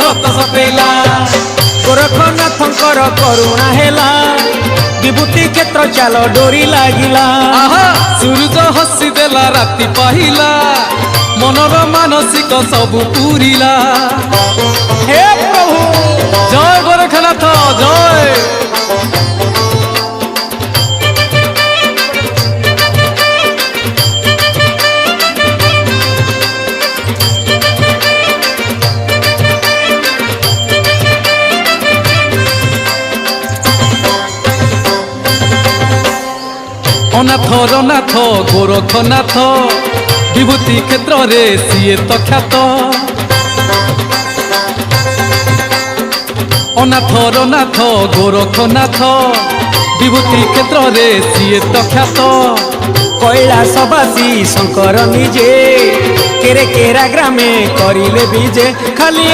स्रोत सफेला गोरखनाथंकर करुणा हेला विभूति क्षेत्र चाल डोरी लागिला सूरज हसी देला राति पाहिला मनर मानसिक सबु पूरिला हे प्रभु जय गोरखनाथ जय अनाथ रनाथ गोरखनाथ विभूति क्षेत्र रे सीए तो ख्यात अनाथ रनाथ गोरखनाथ विभूति क्षेत्र रे सीए तो ख्यात कैलासवासी शंकर निजे केरे केरा ग्रामे करिले बीजे खाली